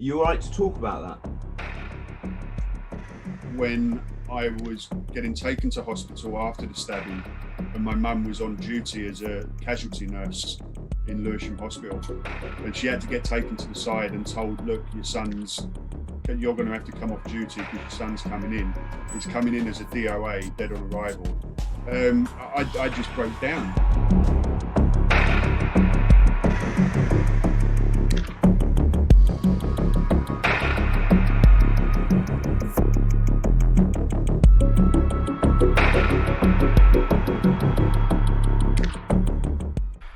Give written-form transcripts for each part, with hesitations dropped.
You all right to talk about that? When I was getting taken to hospital after the stabbing, and my mum was on duty as a casualty nurse in Lewisham Hospital, and she had to get taken to the side and told, look, you're going to have to come off duty because your son's coming in. He's coming in as a DOA, dead on arrival. I just broke down.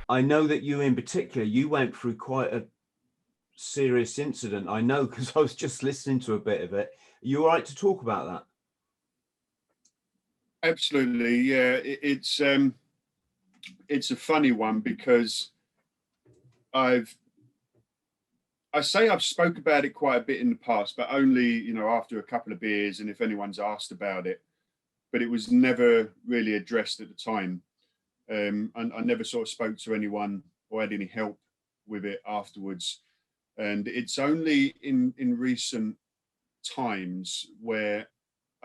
I know that you in particular, you went through quite a serious incident. I know because I was just listening to a bit of it. Are you all right to talk about that? Absolutely, yeah. It's a funny one because I've spoke about it quite a bit in the past, but only, after a couple of beers and if anyone's asked about it. But it was never really addressed at the time. And I never sort of spoke to anyone or had any help with it afterwards. And it's only in recent times where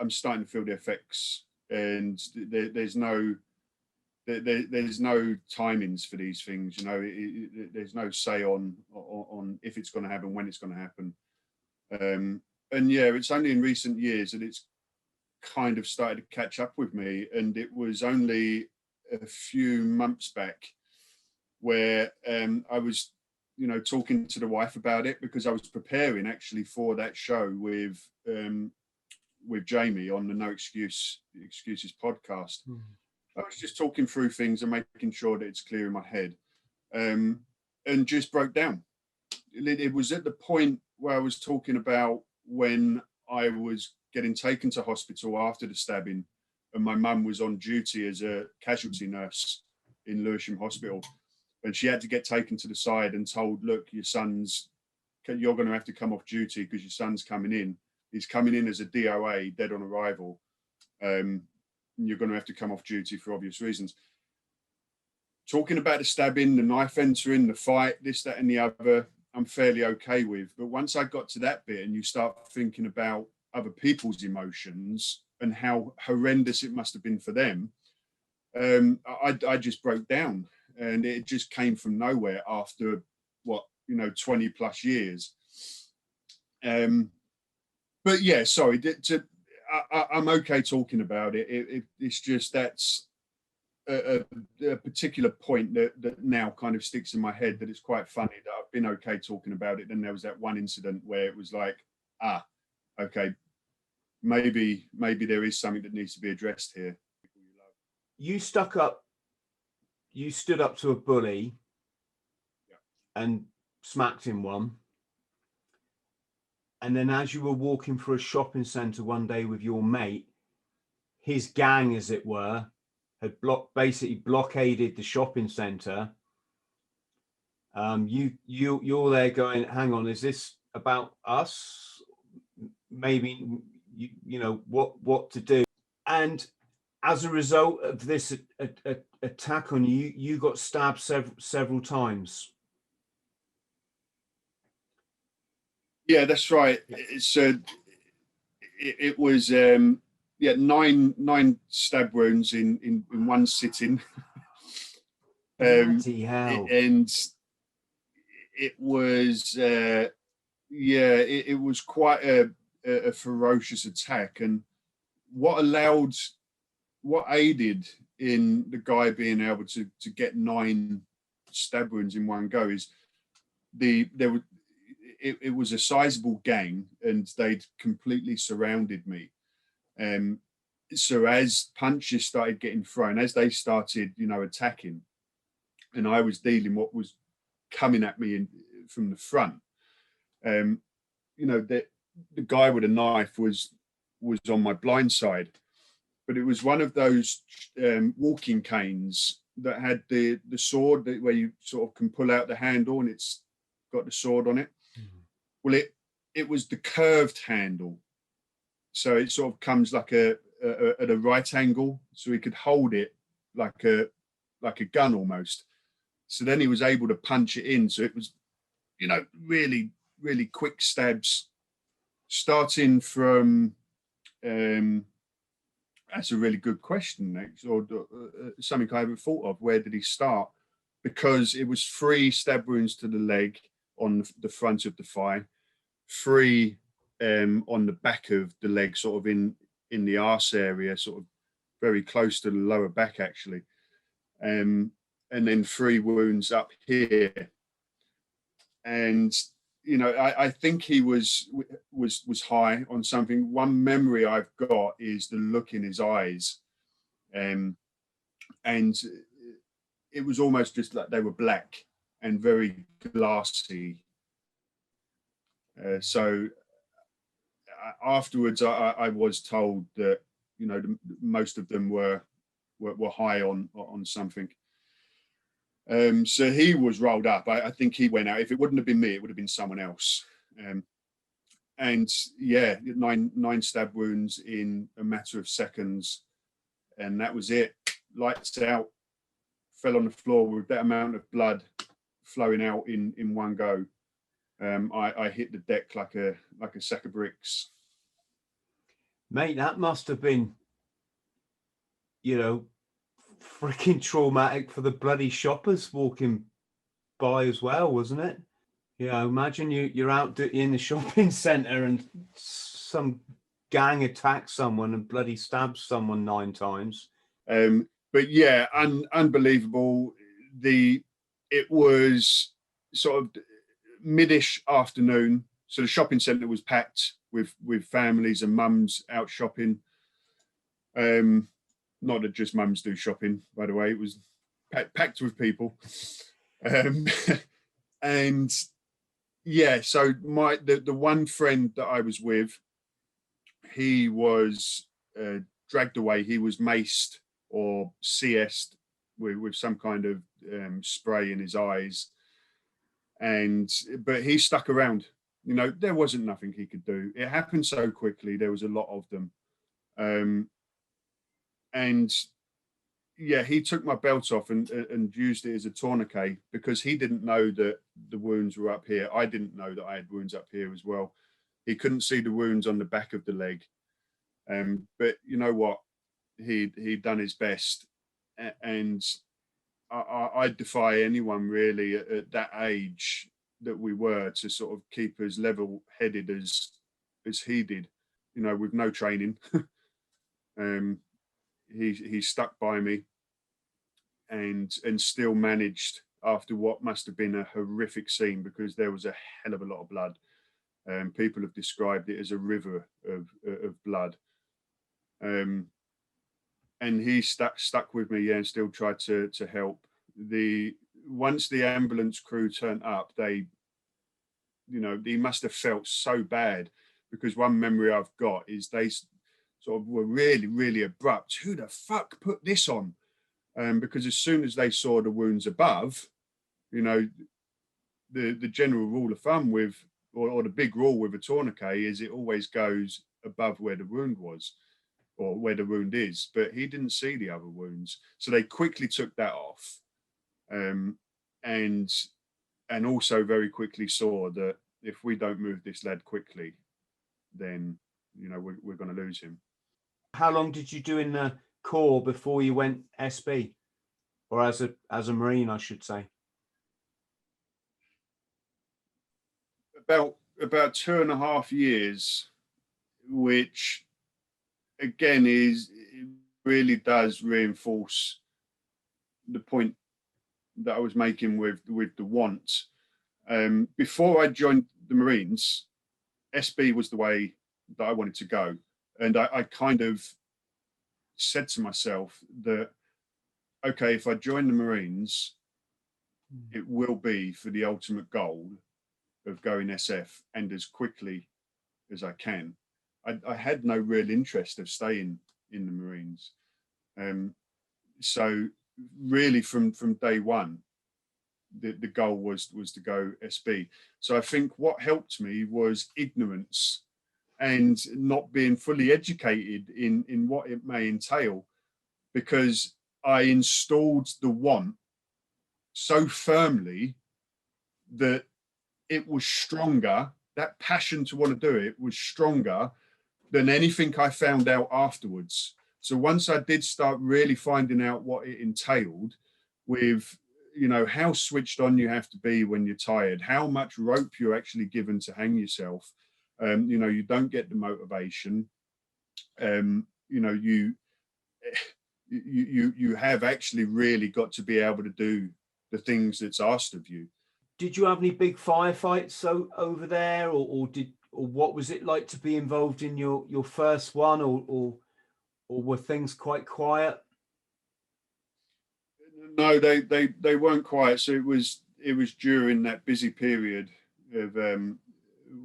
I'm starting to feel the effects, and there's no timings for these things. There's no say on if it's going to happen, when it's going to happen. And yeah, it's only in recent years that it's kind of started to catch up with me. And it was only a few months back where I was, talking to the wife about it, because I was preparing actually for that show with Jamie on the No Excuses podcast. I was just talking through things and making sure that it's clear in my head, and just broke down. It was at the point where I was talking about when I was getting taken to hospital after the stabbing, and my mum was on duty as a casualty nurse in Lewisham Hospital, and she had to get taken to the side and told, look, you're going to have to come off duty because your son's coming in. He's coming in as a DOA, dead on arrival. You're going to have to come off duty for obvious reasons. Talking about the stabbing, the knife entering, the fight, this, that, and the other, I'm fairly okay with. But once I got to that bit and you start thinking about other people's emotions and how horrendous it must have been for them, I just broke down, and it just came from nowhere after 20 plus years. But yeah, sorry, I'm okay talking about it. It's just that's a particular point that now kind of sticks in my head, that it's quite funny that I've been okay talking about it. Then there was that one incident where it was like, okay, maybe there is something that needs to be addressed here. You stood up to a bully, and smacked him one. And then as you were walking through a shopping centre one day with your mate, his gang, as it were, had basically blockaded the shopping centre. You're there going, hang on, is this about us? Maybe, what to do. And as a result of this attack on you, you got stabbed several times. Yeah, that's right. It was 9 stab wounds in one sitting. Bloody hell. And it was it was quite a ferocious attack. And what aided in the guy being able to get 9 stab wounds in one go is it was a sizable gang, and they'd completely surrounded me. So as punches started getting thrown, as they started, attacking, and I was dealing what was coming at me from the front, the guy with a knife was on my blind side, but it was one of those walking canes that had the sword where you sort of can pull out the handle and it's got the sword on it. Well, it was the curved handle, so it sort of comes like at a right angle, so he could hold it like a gun almost. So then he was able to punch it in, so it was, really really quick stabs, starting from. That's a really good question, next, or something I haven't thought of. Where did he start? Because it was 3 stab wounds to the leg on the front of the thigh, 3 on the back of the leg, sort of in the arse area, sort of very close to the lower back, actually, and then 3 wounds up here. And you know, I think he was high on something. One memory I've got is the look in his eyes, and it was almost just like they were black and very glassy. So afterwards, I was told that, you know, most of them were high on something. So he was rolled up. I think he went out. If it wouldn't have been me, it would have been someone else. And yeah, nine stab wounds in a matter of seconds, and that was it. Lights out. Fell on the floor with that amount of blood flowing out in one go. I hit the deck like a sack of bricks. Mate, that must have been, you know, freaking traumatic for the bloody shoppers walking by as well, wasn't it? You know, imagine you're out in the shopping centre and some gang attacks someone and bloody stabs someone 9 times. But yeah, unbelievable. It was sort of mid-ish afternoon, so the shopping centre was packed with families and mums out shopping. Not that just mums do shopping, by the way. It was packed with people. And yeah, so the one friend that I was with, he was dragged away. He was maced or CS'd with some kind of spray in his eyes, but he stuck around. You know, there wasn't nothing he could do. It happened so quickly. There was a lot of them, and yeah, he took my belt off and used it as a tourniquet because he didn't know that the wounds were up here. I didn't know that I had wounds up here as well. He couldn't see the wounds on the back of the leg, but you know what? He'd done his best, and I defy anyone really at that age that we were to sort of keep as level-headed as he did, you know, with no training. He stuck by me and still managed, after what must have been a horrific scene, because there was a hell of a lot of blood. People have described it as a river of blood. And he stuck with me, yeah, and still tried to help. Once the ambulance crew turned up, they, you know, he must have felt so bad, because one memory I've got is they sort of were really, really abrupt. Who the fuck put this on? Because as soon as they saw the wounds above, you know, the general rule of thumb with, or the big rule with a tourniquet is it always goes above where the wound was, or where the wound is. But he didn't see the other wounds, so they quickly took that off, and also very quickly saw that if we don't move this lad quickly, then, you know, we're going to lose him. How long did you do in the Corps before you went SB, or as a Marine, I should say? About 2.5 years, which again it really does reinforce the point that I was making with the want. Before I joined the Marines, SB was the way that I wanted to go, and I kind of said to myself that, okay, if I join the Marines, it will be for the ultimate goal of going SF, and as quickly as I can. I had no real interest of staying in the Marines. So really from day one, the goal was to go SB. So I think what helped me was ignorance and not being fully educated in what it may entail, because I installed the want so firmly that it was stronger. That passion to want to do it was stronger than anything I found out afterwards. So once I did start really finding out what it entailed with, you know, how switched on you have to be when you're tired, how much rope you're actually given to hang yourself. You know, you don't get the motivation. You know, you have actually really got to be able to do the things that's asked of you. Did you have any big firefights over there, or what was it like to be involved in your first one, or were things quite quiet? No, they weren't quiet. So it was during that busy period of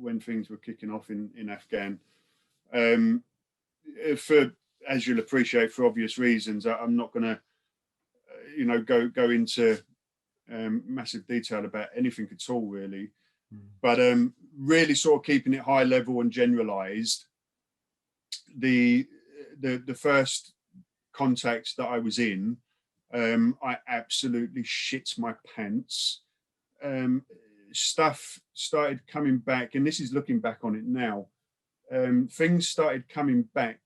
when things were kicking off in Afghan. For, as you'll appreciate, for obvious reasons, I'm not going to, you know, go into massive detail about anything at all, really. But really sort of keeping it high level and generalized. The first contact that I was in, I absolutely shit my pants. Stuff started coming back, and this is looking back on it now. Things started coming back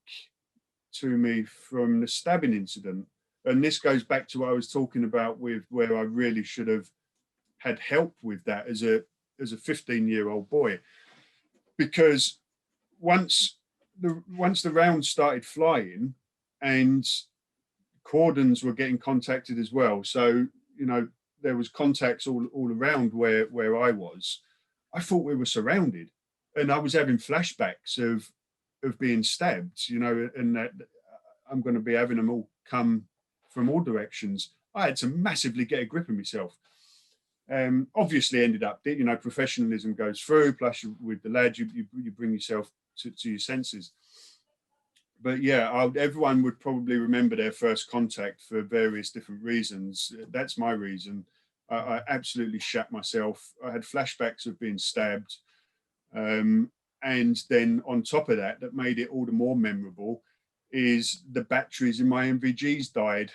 to me from the stabbing incident, and this goes back to what I was talking about with where I really should have had help with that as a 15-year-old boy, because once the rounds started flying and cordons were getting contacted as well, so you know there was contacts all around where I was. I thought we were surrounded, and I was having flashbacks of being stabbed, you know, and that I'm going to be having them all come from all directions. I had to massively get a grip of myself. Obviously ended up, you know, professionalism goes through, plus with the lads, you bring yourself to your senses. But yeah, everyone would probably remember their first contact for various different reasons. That's my reason. I absolutely shat myself. I had flashbacks of being stabbed. And then on top of that, that made it all the more memorable, is the batteries in my NVGs died.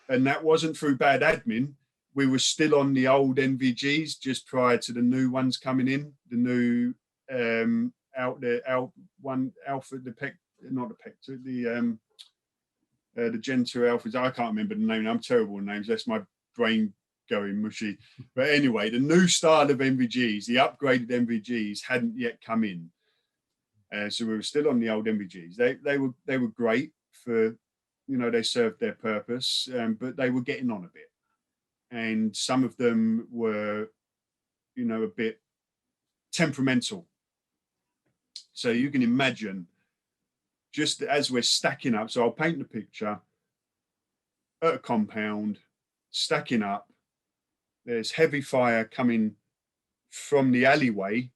And that wasn't through bad admin. We were still on the old NVGs just prior to the new ones coming in. The new the Gen 2 Alphas. I can't remember the name. I'm terrible with names. That's my brain going mushy. But anyway, the new style of NVGs, the upgraded NVGs, hadn't yet come in. So we were still on the old NVGs. They were great for, you know, they served their purpose, but they were getting on a bit. And some of them were, you know, a bit temperamental. So you can imagine, just as we're stacking up, so I'll paint the picture at a compound, stacking up, there's heavy fire coming from the alleyway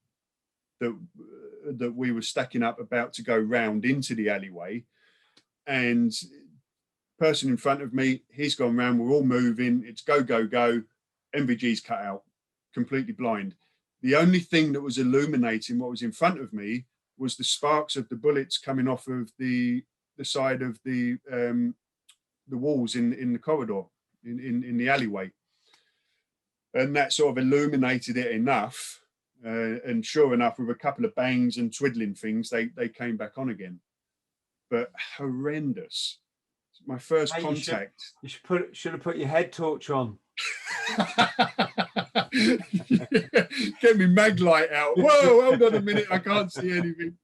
that we were stacking up, about to go round into the alleyway. And person in front of me, he's gone round, we're all moving, it's go, go, go, NVG's cut out, completely blind. The only thing that was illuminating what was in front of me was the sparks of the bullets coming off of the side of the walls in the corridor, in the alleyway. And that sort of illuminated it enough. And sure enough, with a couple of bangs and twiddling things, they came back on again. But horrendous. My first contact. You should have put your head torch on. Get me mag light out. Whoa, hold on a minute, I can't see anything.